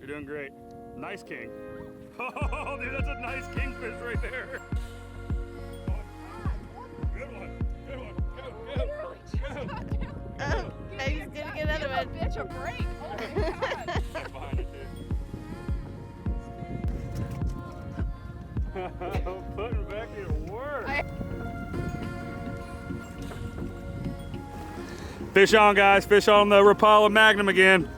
You're doing great. Nice king. Oh, dude, that's a nice kingfish right there. Good one. Good one. Go, go, go. He's gonna get another one. Bitch, a break. Oh my god. Step behind it, too. I'm putting Becky to work. Fish on, guys. Fish on the Rapala Magnum again.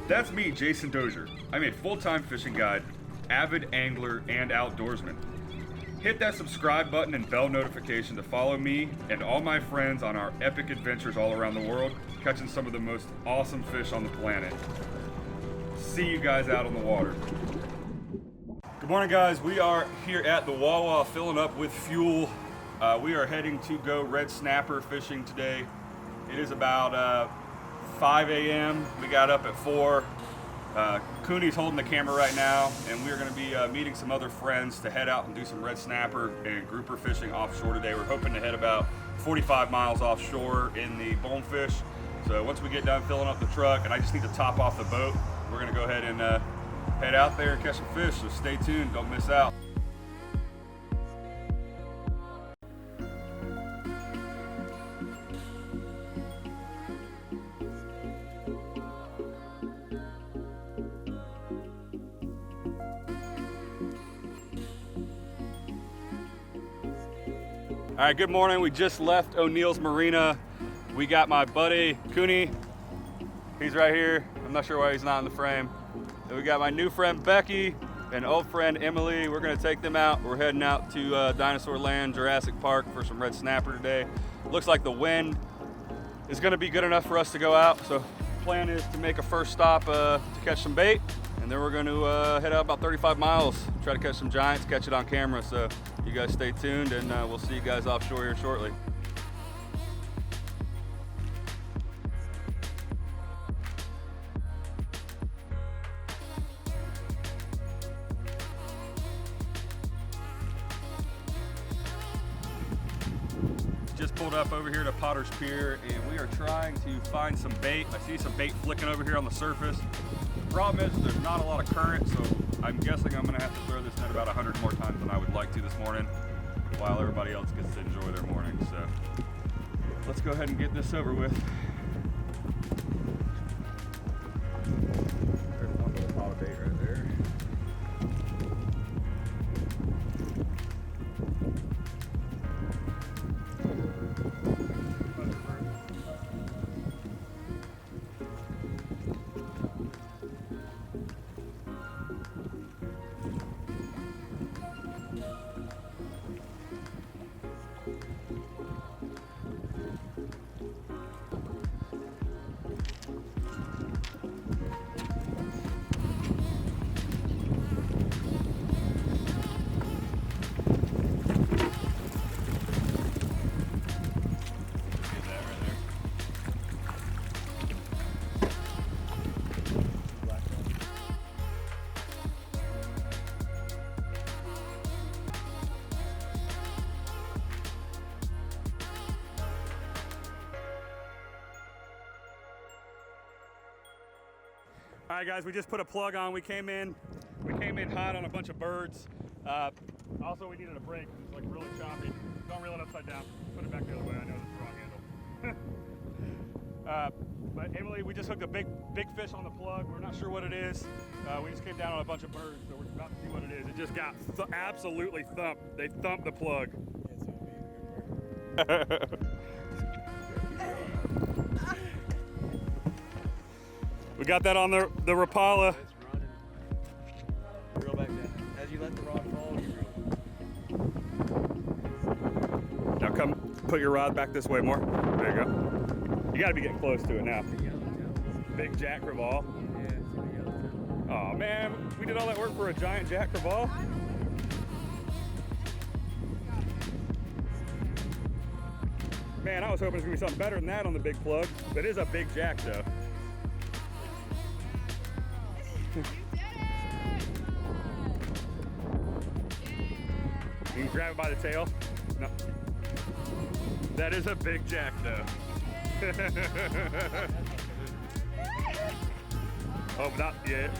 That's me, Jason Dozier. I'm a full-time fishing guide, avid angler, and outdoorsman. Hit that subscribe button and bell notification to follow me and all my friends on our epic adventures all around the world, catching some of the most awesome fish on the planet. See you guys out on the water. Good morning, guys. We are here at the Wawa filling up with fuel. We are heading to go red snapper fishing today. It is about 5 a.m. We got up at 4. Cooney's holding the camera right now, and we're going to be meeting some other friends to head out and do some red snapper and grouper fishing offshore today. We're hoping to head about 45 miles offshore in the bonefish. So once we get done filling up the truck, and I just need to top off the boat, we're going to go ahead and head out there and catch some fish. So stay tuned, don't miss out. All right, good morning. We just left O'Neill's Marina. We got my buddy, Cooney. He's right here. I'm not sure why he's not in the frame. And we got my new friend, Becky, and old friend, Emily. We're gonna take them out. We're heading out to Dinosaur Land, Jurassic Park for some red snapper today. Looks like the wind is gonna be good enough for us to go out. So plan is to make a first stop to catch some bait. And then we're gonna head out about 35 miles, try to catch some giants, catch it on camera. So you guys stay tuned, and we'll see you guys offshore here shortly. Just pulled up over here to Potter's Pier, and we are trying to find some bait. I see some bait flicking over here on the surface. The problem is there's not a lot of current, so I'm guessing I'm gonna have to throw this net about 100 more times than I would like to this morning, while everybody else gets to enjoy their morning. So let's go ahead and get this over with. There's one little pot of bait right there. All right, guys, we just put a plug on. We came in hot on a bunch of birds. Also, we needed a break. It's like really choppy. Don't reel it upside down. Put it back the other way. I know that's the wrong handle. But Emily, we just hooked a big fish on the plug. We're not sure what it is. We just came down on a bunch of birds, so we're about to see what it is. It just got absolutely thumped. They thumped the plug. We got that on the Rapala. It's running. Reel back down. As you let the rod fall, you reel. Now come, put your rod back this way more. There you go. You gotta be getting close to it now. Big jack crevalle. Yeah, it's the yellow too. Oh man, we did all that work for a giant jack crevalle. Man, I was hoping it was gonna be something better than that on the big plug. But it is a big jack though. You can grab it by the tail. No. That is a big jack though. Oh, not yet.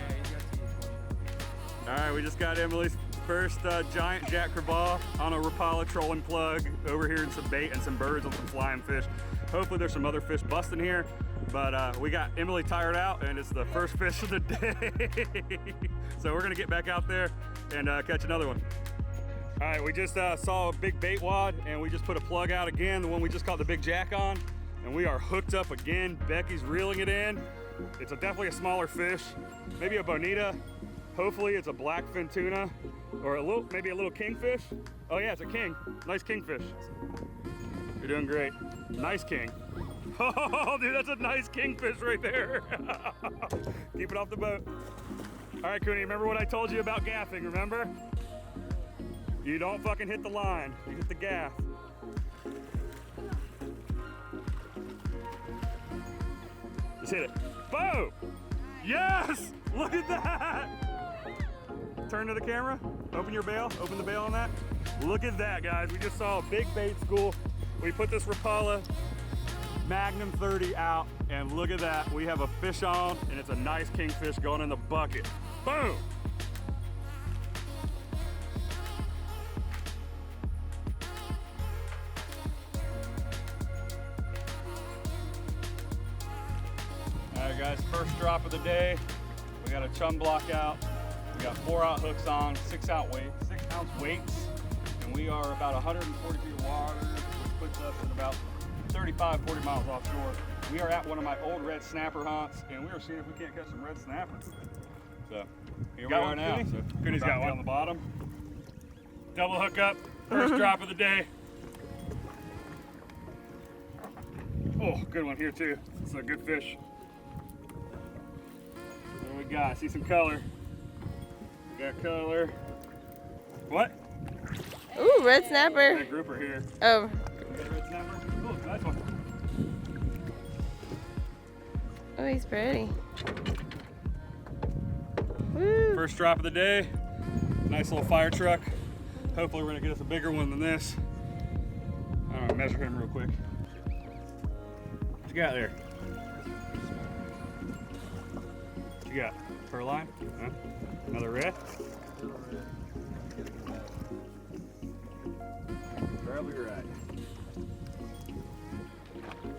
All right, we just got Emily's first giant jack crevalle on a Rapala trolling plug over here, and some bait and some birds and some flying fish. Hopefully there's some other fish busting here, but we got Emily tired out and it's the first fish of the day. So we're gonna get back out there and catch another one. All right, we just saw a big bait wad and we just put a plug out again, the one we just caught the big jack on, and we are hooked up again. Becky's reeling it in. It's definitely a smaller fish, maybe a bonita. Hopefully it's a blackfin tuna or maybe a little kingfish. Oh yeah, it's a king. Nice kingfish. You're doing great. Nice king. Oh, dude, that's a nice kingfish right there. Keep it off the boat. All right, Cooney, remember what I told you about gaffing, remember? You don't fucking hit the line, you hit the gaff. Just hit it. Boom! Yes! Look at that! Turn to the camera, open your bail, open the bail on that. Look at that, guys. We just saw a big bait school. We put this Rapala Magnum 30 out, and look at that. We have a fish on, and it's a nice kingfish going in the bucket. Boom! All right, guys, first drop of the day. We got a chum block out. We got 4-aught hooks on, 6-ounce weights, and we are about 140 feet of water, which puts us at about 35, 40 miles offshore. We are at one of my old red snapper haunts, and we are seeing if we can't catch some red snappers. So here we are now. So Cooney's got one on the bottom. Double hook up, first drop of the day. Oh, good one here too. It's a good fish. There we go. I see some color. We got color. What? Ooh, red snapper. Got a grouper here. Oh. We got a red snapper. Oh, nice one. Oh, he's pretty. Woo. First drop of the day. Nice little fire truck. Hopefully we're gonna get us a bigger one than this. I'm gonna measure him real quick. What you got there? What you got? Pearl line? Huh? Another red? Probably right.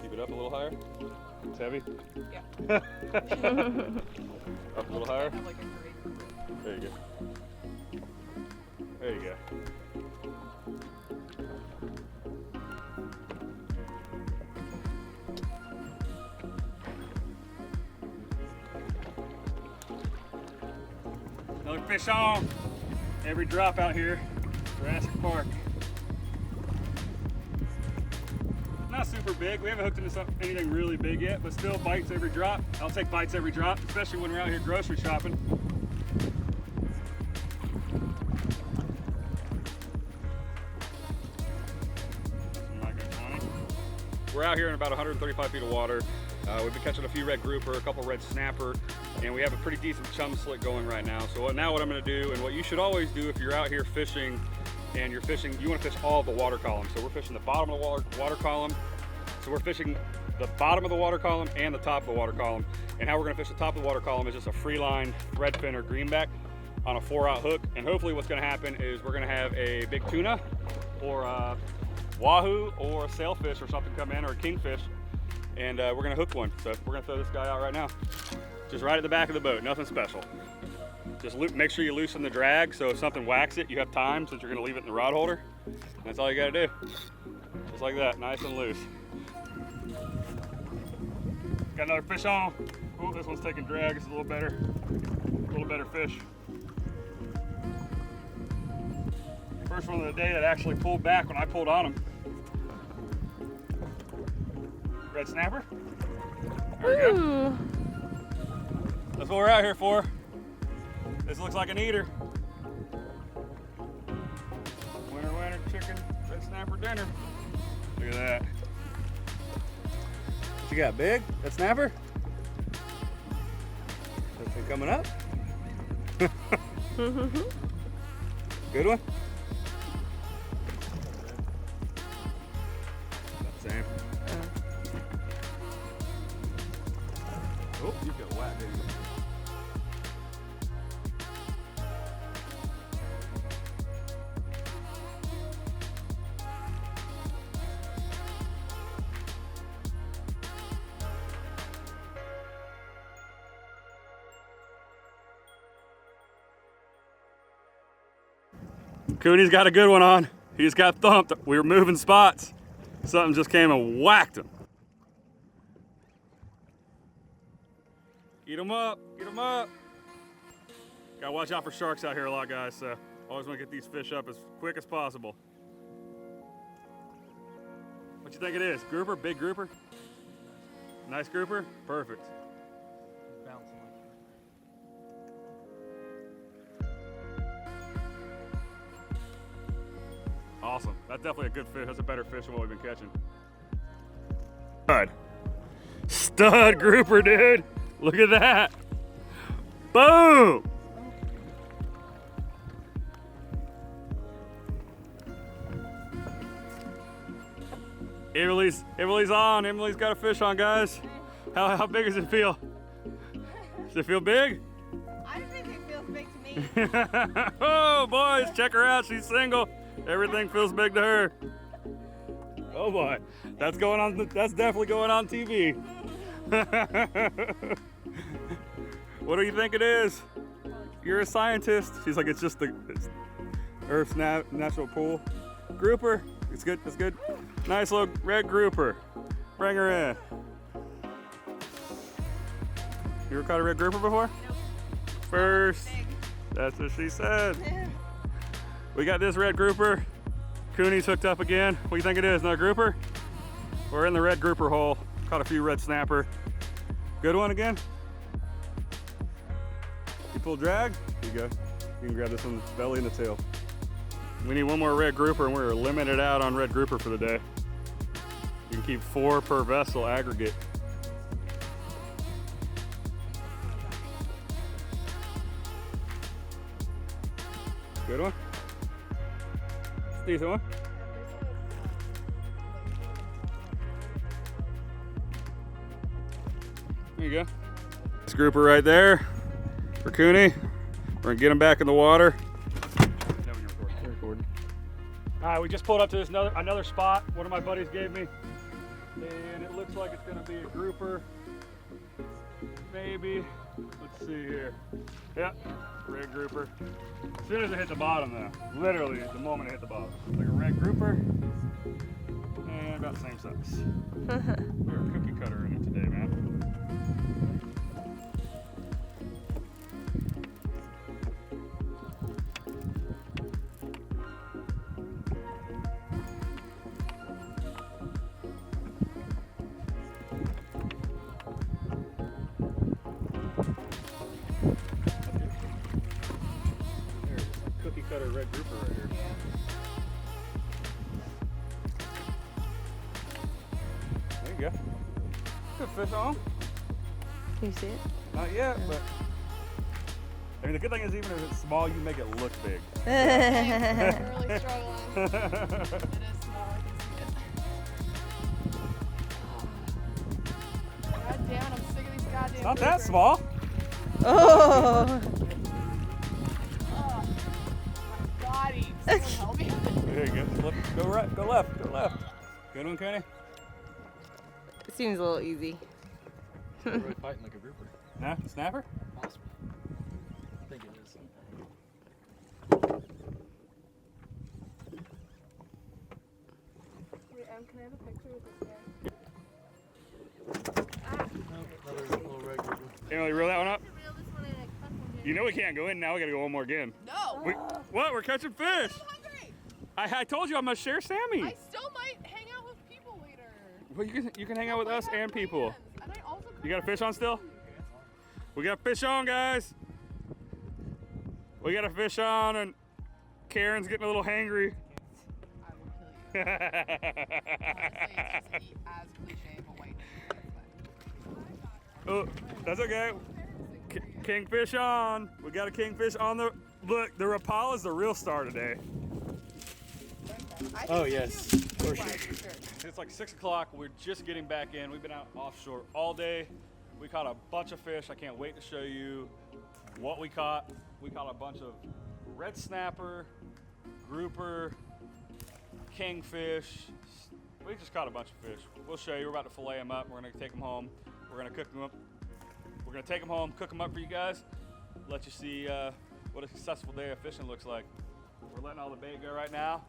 Keep it up a little higher. It's heavy? Yeah. Up a little higher? Have like a There you go. There you go. Another fish on. Every drop out here, Jurassic Park. Not super big. We haven't hooked into anything really big yet, but still bites every drop. I'll take bites every drop, especially when we're out here grocery shopping. We're out here in about 135 feet of water. We've been catching a few red grouper, a couple red snapper, and we have a pretty decent chum slick going right now. So now what I'm gonna do, and what you should always do if you're out here fishing, and you're fishing, you wanna fish all of the water column. So we're fishing the bottom of the water column. So we're fishing the bottom of the water column and the top of the water column. And how we're gonna fish the top of the water column is just a free line redfin or greenback on a 4-aught hook. And hopefully what's gonna happen is we're gonna have a big tuna or a wahoo or a sailfish or something come in, or a kingfish, and we're gonna hook one. So we're gonna throw this guy out right now. Just right at the back of the boat, nothing special. Just make sure you loosen the drag, so if something whacks it, you have time since you're gonna leave it in the rod holder. That's all you gotta do. Just like that, nice and loose. Got another fish on. Oh, this one's taking drag, it's a little better fish. First one of the day that actually pulled back when I pulled on him. Red snapper. There we go. That's what we're out here for. This looks like an eater. Winner, winner, chicken, red snapper dinner. Look at that. What you got, big? Red snapper? Something coming up? Good one? Same. Oh, you got whacked, didn't you? Cooney's got a good one on. He just got thumped. We were moving spots. Something just came and whacked him. Eat him up, eat him up. Gotta watch out for sharks out here a lot, guys, so always wanna get these fish up as quick as possible. What you think it is? Grouper, big grouper? Nice grouper? Perfect. Bouncing. Awesome. That's definitely a good fish. That's a better fish than what we've been catching. Stud. Stud grouper, dude. Look at that. Boom. Emily's on. Emily's got a fish on, guys. How big does it feel? Does it feel big? I think it feels big to me. Oh, boys, check her out. She's single. Everything feels big to her. Oh boy, that's going on. That's definitely going on TV. What do you think it is? You're a scientist. She's like, it's just it's Earth's natural pool. Grouper, it's good. It's good. Nice little red grouper. Bring her in. You ever caught a red grouper before? Nope. First. Big. That's what she said. We got this red grouper. Cooney's hooked up again. What do you think it is? Another grouper? We're in the red grouper hole. Caught a few red snapper. Good one again? You pull drag? Here you go. You can grab this one, belly and the tail. We need one more red grouper and we're limited out on red grouper for the day. You can keep 4 per vessel aggregate. Good one? Decent one. There you go. This grouper right there for Cooney. We're gonna get him back in the water. All right, we just pulled up to this another spot. One of my buddies gave me, and it looks like it's gonna be a grouper. Maybe. Let's see here. Yep, red grouper. As soon as it hit the bottom though, literally the moment it hit the bottom. Like a red grouper, and about the same size. We're a cookie cutter in it today, man. Cutter red grouper right here. There you go. Good fish on. Can you see it? Not yet, but I mean the good thing is even if it's small, you make it look big. I'm really struggling. It is small, I can see it. God damn, I'm sick of these goddamn It's not that groupers. small. Oh. Body. Someone help me. There you go. Go right, go left, go left. Good one, Kenny. It seems a little easy. Really fighting like a grouper. Nah, snapper? Possibly. I think it is. Wait, can I have a picture with this guy? Another little red grouper. Emily, reel that one up. Reel this one in and cut one You know we can't go in now. We gotta go one more again. No! What? We're catching fish. I'm hungry! I told you I must share Sammy. I still might hang out with people later. Well, you can hang out with us and people. And I also You got a fish on still? We got a fish on, guys. We got a fish on, and Karen's getting a little hangry. I will kill you. Honestly, it's just as cliche of a white man. Oh, that's okay. Kingfish on. We got a kingfish on the. Look, the Rapala is the real star today. Oh, yes. For sure. It's like 6 o'clock. We're just getting back in. We've been out offshore all day. We caught a bunch of fish. I can't wait to show you what we caught. We caught a bunch of red snapper, grouper, kingfish. We just caught a bunch of fish. We'll show you. We're about to fillet them up. We're gonna take them home. We're gonna cook them up. We're gonna take them home, cook them up for you guys. Let you see what a successful day of fishing looks like. We're letting all the bait go right now.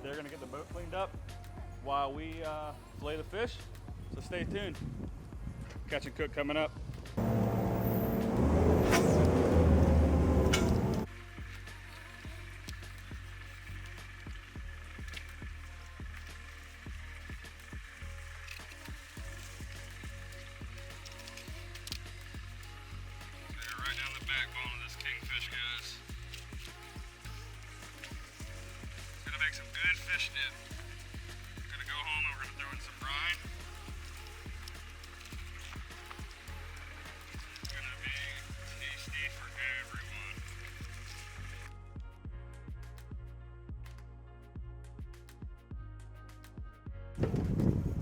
They're gonna get the boat cleaned up while we fillet the fish. So stay tuned. Catch and cook coming up. Right down the backbone of this kingfish, guys. Gonna make some good fish dip. Gonna go home and we're gonna throw in some brine. Gonna be tasty for everyone.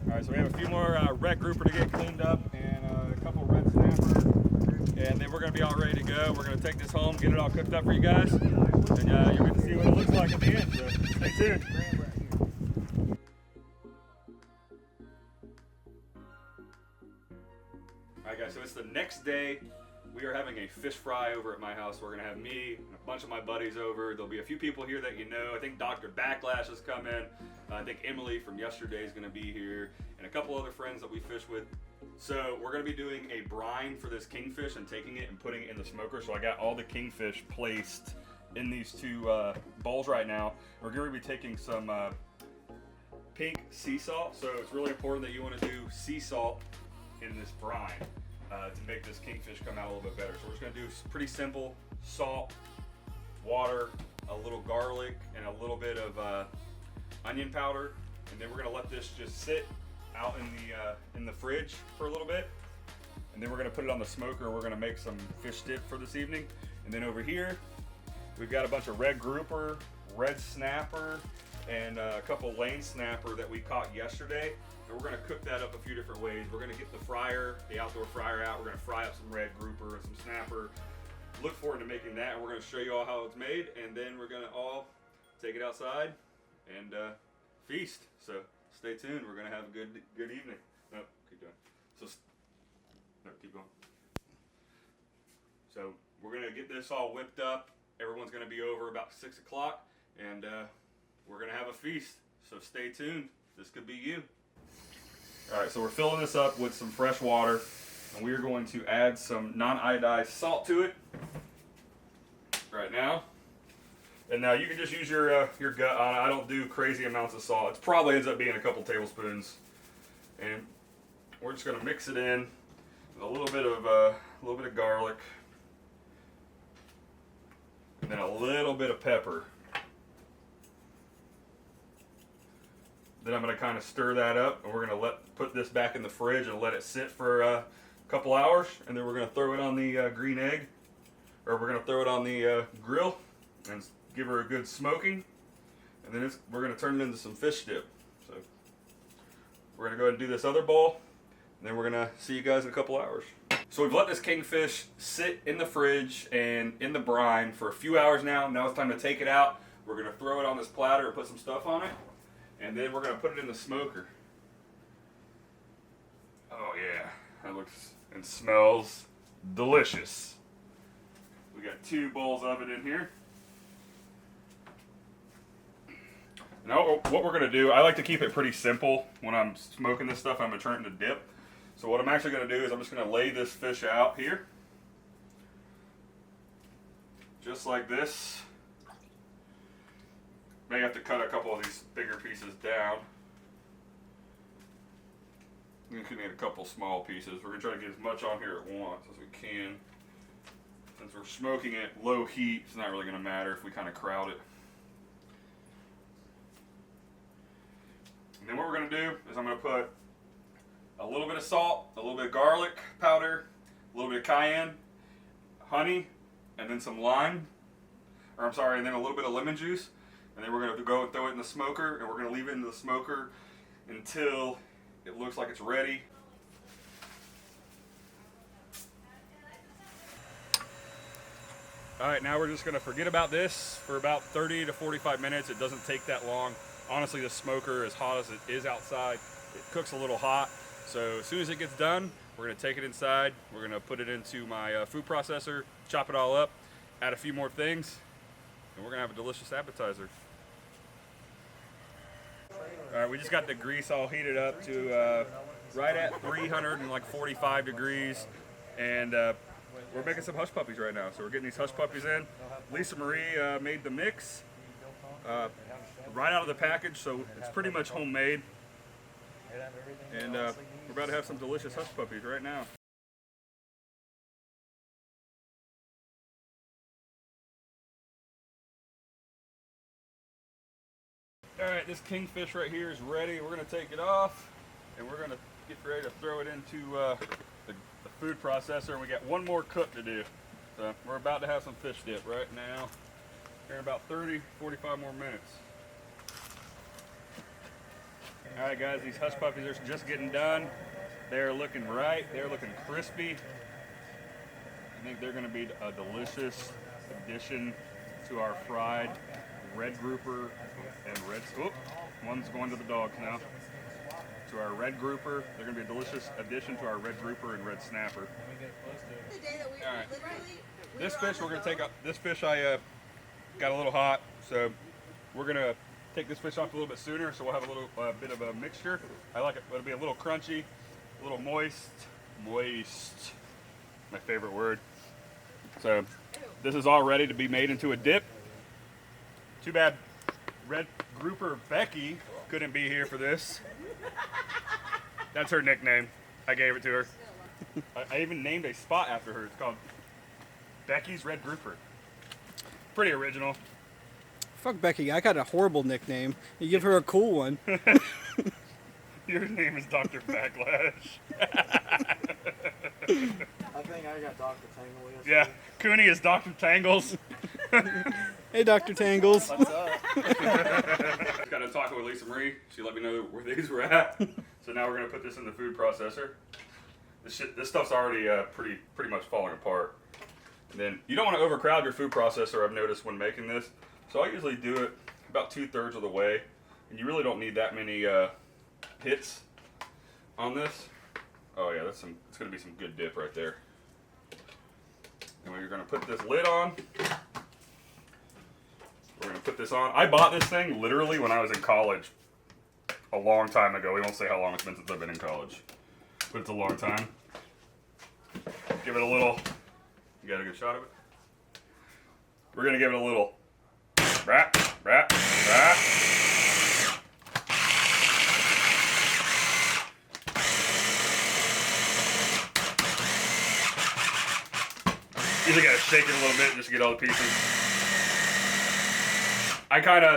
All right, so we have a few more red grouper to get cleaned up and a couple red snapper. And then we're gonna be all ready to go. We're gonna take this home, get it all cooked up for you guys. And you're gonna see what it looks like at the end, so stay tuned. All right guys, so it's the next day. We are having a fish fry over at my house. We're gonna have me and a bunch of my buddies over. There'll be a few people here that you know. I think Dr. Backlash is coming. I think Emily from yesterday is gonna be here. And a couple other friends that we fish with. So we're gonna be doing a brine for this kingfish and taking it and putting it in the smoker. So I got all the kingfish placed in these two bowls right now. We're gonna be taking some pink sea salt. So it's really important that you wanna do sea salt in this brine to make this kingfish come out a little bit better. So we're just gonna do pretty simple salt, water, a little garlic, and a little bit of onion powder. And then we're gonna let this just sit out in the fridge for a little bit, and then we're gonna put it on the smoker. We're gonna make some fish dip for this evening. And then over here we've got a bunch of red grouper, red snapper, and a couple lane snapper that we caught yesterday, and we're gonna cook that up a few different ways. We're gonna get the outdoor fryer out. We're gonna fry up some red grouper and some snapper. Look forward to making that, and we're gonna show you all how it's made, and then we're gonna all take it outside and feast. So stay tuned. We're gonna have a good evening. No, keep going. No, keep going. So we're gonna get this all whipped up. Everyone's gonna be over about 6 o'clock, and we're gonna have a feast. So stay tuned. This could be you. All right, so we're filling this up with some fresh water, and we are going to add some non-iodized salt to it right now. And now you can just use your gut on it. I don't do crazy amounts of salt. It probably ends up being a couple tablespoons. And we're just gonna mix it in with a little bit of garlic, and then a little bit of pepper. Then I'm gonna kind of stir that up, and we're gonna put this back in the fridge and let it sit for a couple hours, and then we're gonna throw it on the green egg, or we're gonna throw it on the grill and give her a good smoking, and then we're going to turn it into some fish dip. So we're going to go ahead and do this other bowl, and then we're going to see you guys in a couple hours. So we've let this kingfish sit in the fridge and in the brine for a few hours now. Now it's time to take it out. We're going to throw it on this platter and put some stuff on it, and then we're going to put it in the smoker. Oh yeah, that looks and smells delicious. We got 2 bowls of it in here. Now what we're going to do, I like to keep it pretty simple when I'm smoking this stuff. I'm going to turn it into dip. So what I'm actually going to do is I'm just going to lay this fish out here. Just like this. May have to cut a couple of these bigger pieces down. You can get a couple small pieces. We're going to try to get as much on here at once as we can. Since we're smoking it low heat, it's not really going to matter if we kind of crowd it. And then what we're going to do is I'm going to put a little bit of salt, a little bit of garlic powder, a little bit of cayenne, honey, and then some lime, and then a little bit of lemon juice. And then we're going to go and throw it in the smoker, and we're going to leave it in the smoker until it looks like it's ready. All right, now we're just gonna forget about this for about 30 to 45 minutes. It doesn't take that long. Honestly, the smoker, as hot as it is outside, it cooks a little hot. So as soon as it gets done, we're gonna take it inside. We're gonna put it into my food processor, chop it all up, add a few more things, and we're gonna have a delicious appetizer. All right, we just got the grease all heated up to right at 345 degrees, and we're making some hush puppies right now. So we're getting these hush puppies in. Lisa Marie made the mix right out of the package, so it's pretty much homemade. And we're about to have some delicious hush puppies right now. All right, this kingfish right here is ready. We're gonna take it off, and we're gonna get ready to throw it into the food processor. And we got one more cook to do. So we're about to have some fish dip right now. Here in about 30, 45 more minutes. All right, guys, these hush puppies are just getting done. They're looking right. They're looking crispy. I think they're gonna be a delicious addition to our fried red grouper and red, oop, one's going to the dogs now. To our red grouper, they're gonna be a delicious addition to our red grouper and red snapper. All right, this fish we're gonna take up. This fish I got a little hot, so we're gonna take this fish off a little bit sooner, so we'll have a little bit of a mixture. I like it. It'll be a little crunchy, a little moist. Moist, my favorite word. So this is all ready to be made into a dip. Too bad red grouper Becky couldn't be here for this. That's her nickname. I gave it to her. I even named a spot after her. It's called Becky's Red Grouper. Pretty original. Fuck Becky, I got a horrible nickname. You give her a cool one. Your name is Dr. Backlash. I think I got Dr. Tangle yesterday. Yeah, Cooney is Dr. Tangles. Hey, Dr. Tangles. What's up? Just got a taco with Lisa Marie. She let me know where these were at. So now we're gonna put this in the food processor. This stuff's already pretty much falling apart. And then you don't want to overcrowd your food processor. I've noticed when making this. So I usually do it about 2/3 of the way, and you really don't need that many hits on this. Oh yeah, it's gonna be some good dip right there. And we're gonna put this lid on. We're gonna put this on. I bought this thing literally when I was in college, a long time ago. We won't say how long it's been since I've been in college, but it's a long time. Give it a little. You got a good shot of it. We're gonna give it a little wrap. Usually gotta shake it a little bit just to get all the pieces.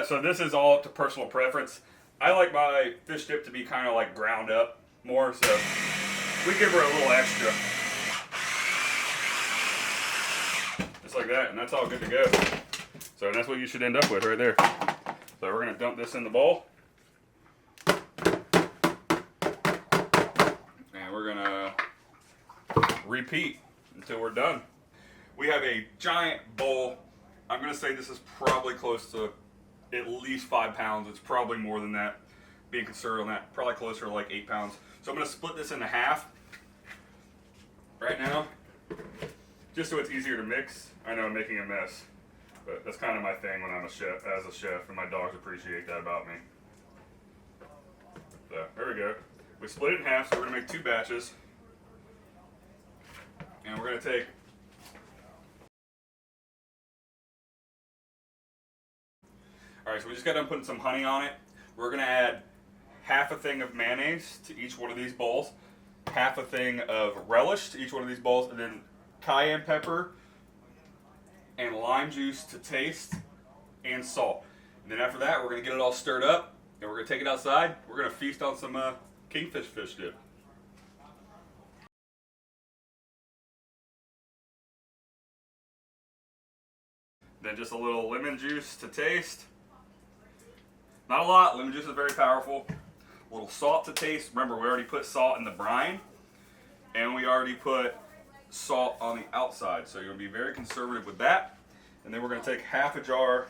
So this is all up to personal preference. I like my fish dip to be kind of like ground up more, so we give her a little extra. Just like that, and that's all good to go. So that's what you should end up with right there. So we're gonna dump this in the bowl. And we're gonna repeat until we're done. We have a giant bowl. I'm gonna say this is probably close to at least 5 pounds. It's probably more than that. Being conservative on that, probably closer to like 8 pounds. So I'm gonna split this into half right now, just so it's easier to mix. I know I'm making a mess, but that's kind of my thing when I'm as a chef, and my dogs appreciate that about me. So there we go. We split it in half, so we're gonna make 2 batches, and we're gonna take. All right, so we just got done putting some honey on it. We're gonna add half a thing of mayonnaise to each one of these bowls, half a thing of relish to each one of these bowls, and then cayenne pepper and lime juice to taste, and salt. And then after that, we're gonna get it all stirred up, and we're gonna take it outside. We're gonna feast on some kingfish fish dip. Then just a little lemon juice to taste. Not a lot, lemon juice is very powerful. A little salt to taste. Remember, we already put salt in the brine, and we already put salt on the outside. So you're gonna be very conservative with that. And then we're gonna take half a jar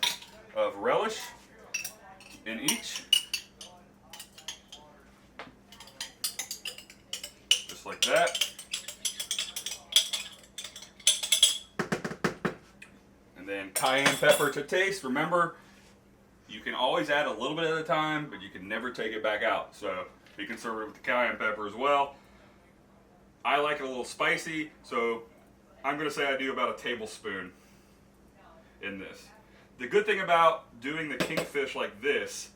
of relish in each. Just like that. And then cayenne pepper to taste. Remember, you can always add a little bit at a time, but you can never take it back out. So be conservative with the cayenne pepper as well. I like it a little spicy, so I'm gonna say I do about a tablespoon in this. The good thing about doing the kingfish like this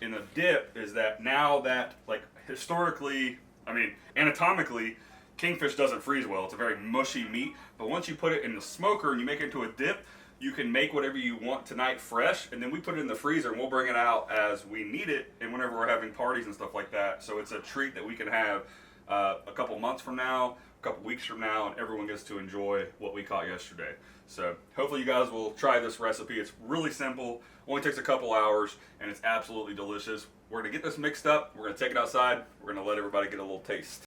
in a dip is that now that, like, historically, I mean, anatomically, kingfish doesn't freeze well. It's a very mushy meat, but once you put it in the smoker and you make it into a dip, you can make whatever you want tonight fresh, and then we put it in the freezer and we'll bring it out as we need it and whenever we're having parties and stuff like that. So it's a treat that we can have a couple months from now, a couple weeks from now, and everyone gets to enjoy what we caught yesterday. So hopefully you guys will try this recipe. It's really simple, only takes a couple hours, and it's absolutely delicious. We're gonna get this mixed up, we're gonna take it outside, we're gonna let everybody get a little taste.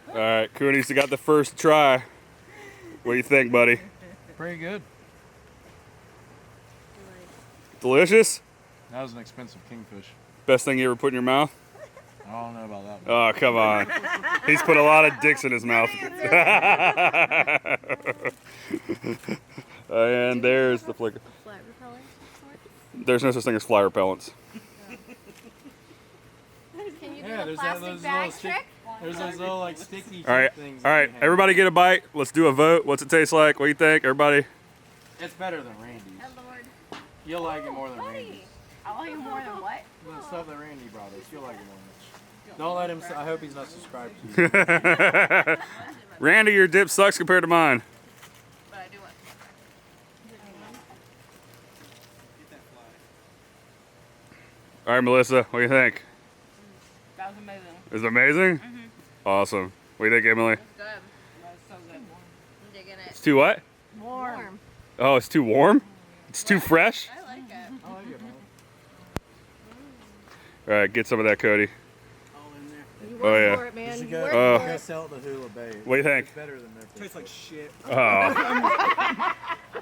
All right, Cooney's got the first try. What do you think, buddy? Pretty good. Delicious? That was an expensive kingfish. Best thing you ever put in your mouth? I don't know about that one. Oh, come on. He's put a lot of dicks in his mouth. And there's the flicker. Fly repellent? There's no such thing as fly repellents. Can you Yeah, do the there's plastic those bag little stick. trick? There's those little like sticky All right, things. all right. Everybody get a bite. Let's do a vote. What's it taste like? What do you think, everybody? It's better than Randy's. Oh, Lord. You'll like it more than Buddy. Randy's. I like it more than what? The stuff that Randy brought us, you'll like it more than. Don't let him. I hope he's not subscribed to you. Randy, your dip sucks compared to mine. But I do it. All right, Melissa, what do you think? That was amazing. Is it amazing? Awesome. What do you think, Emily? It's good. That's so good. I'm digging it. It's too what? Warm. Oh, it's too warm? It's too fresh? I like it. I like it, man. All right, get some of that, Cody. All in there. You Oh, yeah. for it, man. You You go, work Oh. for go it. sell it to Hula Bay. What do you think? It's better than their fish. Tastes like shit. Oh.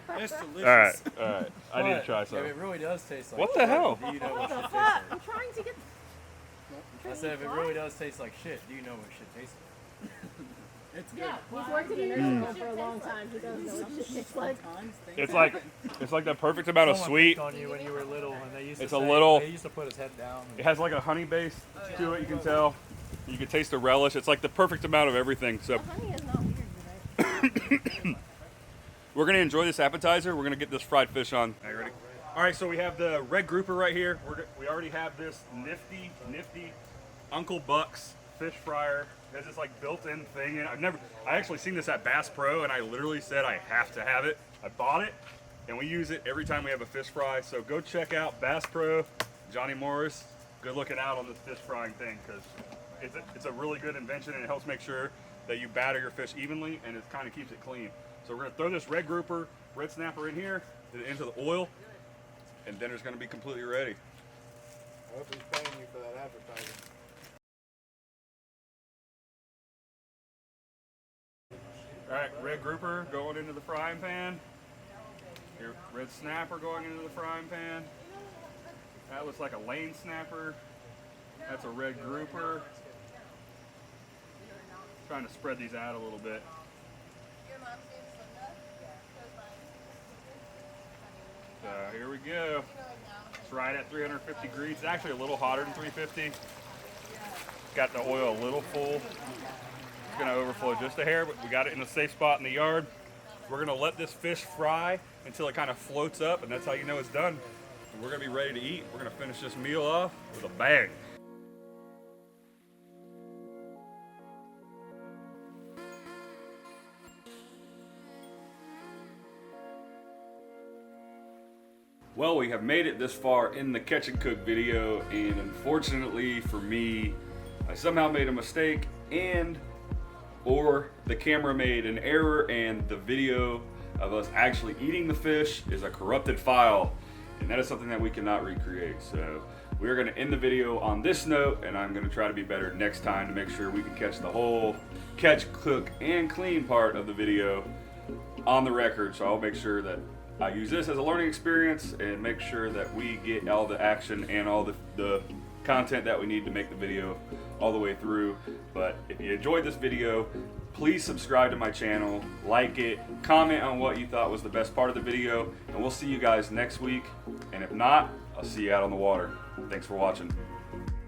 That's delicious. All right, all right. I need to But try if some. it really does taste like What the shit, hell? Do you know what shit tastes I'm like? trying to get. I said if it really does taste like shit, do you know what shit tastes like? It's good. Yeah, he's worked in a nursing home for a long time. He does know what shit tastes like. It's like the perfect amount of Someone sweet. picked on you when you were little, and they used to It's a say, little- They used to put his head down. It has like a honey base to it, you can tell. You can taste the relish. It's like the perfect amount of everything. So Honey is not weird today. we're gonna enjoy this appetizer. We're gonna get this fried fish on. Are you ready? All right, so we have the red grouper right here. We already have this nifty Uncle Buck's fish fryer. There's this like built-in thing, and I actually seen this at Bass Pro, and I literally said I have to have it. I bought it, and we use it every time we have a fish fry. So go check out Bass Pro, Johnny Morris. Good looking out on this fish frying thing, because it's a really good invention, and it helps make sure that you batter your fish evenly, and it kind of keeps it clean. So we're gonna throw this red grouper, red snapper in here, into the oil, and dinner's gonna be completely ready. I hope he's paying you for that advertising. All right, red grouper going into the frying pan. Here, red snapper going into the frying pan. That looks like a lane snapper. That's a red grouper. Trying to spread these out a little bit. So here we go. It's right at 350 degrees. It's actually a little hotter than 350. Got the oil a little full. It's gonna overflow just a hair, but we got it in a safe spot in the yard. We're gonna let this fish fry until it kind of floats up, and that's how you know it's done. And we're gonna be ready to eat. We're gonna finish this meal off with a bang. Well, we have made it this far in the catch and cook video, and unfortunately for me, I somehow made a mistake, or the camera made an error, and the video of us actually eating the fish is a corrupted file, and that is something that we cannot recreate. So we're going to end the video on this note, and I'm going to try to be better next time to make sure we can catch the whole catch, cook, and clean part of the video on the record. So I'll make sure that I use this as a learning experience and make sure that we get all the action and all the content that we need to make the video all the way through. But if you enjoyed this video, please subscribe to my channel, like it, comment on what you thought was the best part of the video, and we'll see you guys next week. And if not, I'll see you out on the water. Thanks for watching.